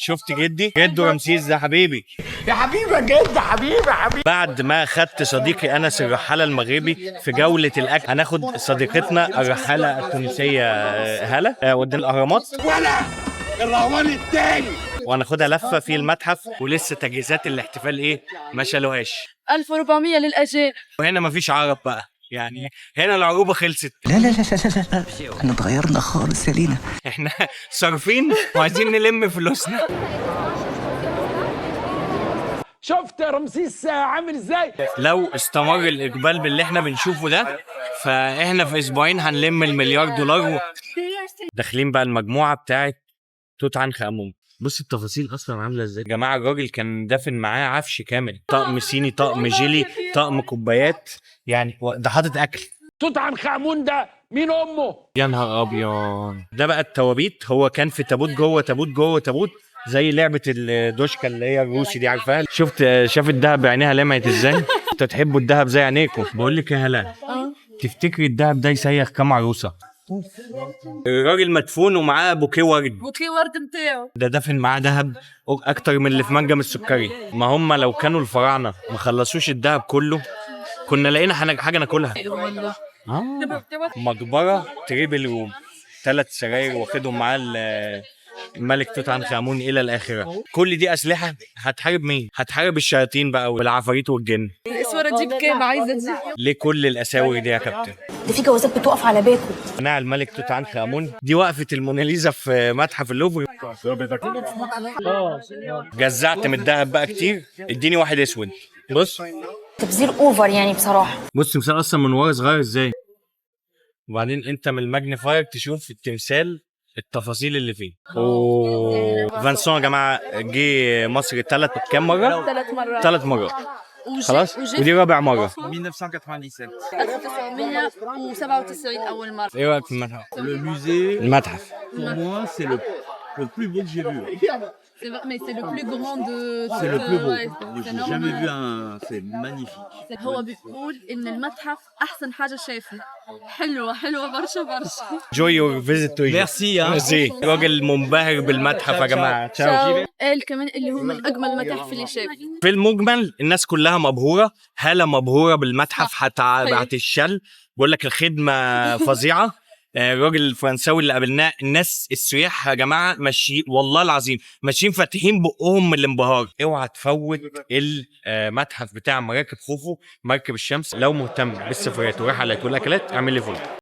شفت جدي رمسيس ده حبيبي يا حبيبي يا جد، حبيبي حبيبي. بعد ما خدت صديقي انس الرحاله المغربي في جوله الاكل، هناخد صديقتنا الرحاله التونسيه هاله ودينا الاهرامات وانا الرهوان التاني، وهناخدها لفه في المتحف. ولسه تجهيزات الاحتفال ايه ما شالوهاش. 1400 للأجانب. وهنا مفيش عرب بقى، يعني هنا العروبه خلصت. لا لا لا لا لا لا، احنا اتغيرنا خالص يا لينا. احنا صارفين وعايزين نلم فلوسنا. شفت يا رمسيس عامل ازاي؟ لو استمر الاقبال باللي احنا بنشوفه ده، فاحنا في اسبوعين هنلم $1 مليار. داخلين بقى المجموعه بتاعت توت عنخ امون. بص التفاصيل اصلا عامله ازاي يا جماعه. الراجل كان دافن معاه عفش كامل، طقم صيني، طقم جيلي، طقم كوبايات، يعني ده حاطط اكل. توت عنخ امون ده مين امه؟ يا نهار ابيض. ده بقى التوابيت. هو كان في تابوت جوه تابوت جوه تابوت، زي لعبه الدوشكا اللي هي الروسي دي، عارفاها؟ شاف الدهب بعينيها لمعت ازاي. انتوا تحبوا الدهب زي عينيكم. بقول لك يا هلا، تفتكري الدهب ده يسيخ كام عروسه؟ الراجل مدفون ومعاه بوكيه ورد. بوكيه ورد نتاعو ده دافن معاه دهب اكتر من اللي في منجم السكري. ما هم لو كانوا الفراعنه ما خلصوش الدهب كله، كنا لقينا حاجه ناكلها. والله. مقبره تريبل روم، 3 سراير واخدهم معاه الملك توت عنخ امون الى الاخره. كل دي اسلحه. هتحارب مين؟ هتحارب الشياطين بقى والعفاريت والجن. الاسوره تجيب كام؟ عايزه تجيب ليه كل الاساور دي يا كابتن؟ ده في جوازات بتقف على باكو. قناع الملك توت عنخ امون دي وقفه الموناليزا في متحف اللوفر. جزعت من الدهب بقى كتير، اديني واحد اسود. بص تبذير اوفر يعني بصراحه. بص تمثال اصلا من ورا صغير ازاي، وبعدين انت من الماجنيفاير تشوف التمثال التفاصيل اللي فيه. اوه فانسون يا جماعه جه مصر كام مره؟ 3 مرات. 3 مرات. خلاص ودي رابع مره. 1997 اول مره. ايه رايك في المتحف؟ Le musée, المتحف pour moi, c'est le plus beau que j'ai vu. C'est vrai, mais c'est le plus grand de. C'est le plus beau. Ouais, c'est J'ai jamais vu normal. c'est magnifique. هو بيقول ان المتحف احسن حاجه شايفها. حلوه برشا برشا. enjoy your visit to Egypt. Merci hein. ميرسي. راجل منبهر بالمتحف يا جماعه. تشاو. قال كمان اللي هو من اجمل المتاحف اللي شافها. في المجمل الناس كلها مبهوره. هاله مبهوره بالمتحف حتى بعد الشل. بقول لك الخدمه فظيعه. الراجل الفرنساوي اللي قابلناه، الناس السياح يا جماعه ماشيين والله العظيم ماشيين فاتحين بقهم من الانبهار. اوعى تفوت المتحف بتاع مراكب خوفو، مركب الشمس. لو مهتم بالسفريات ورايح على كل اكلات اعمل لي فولو.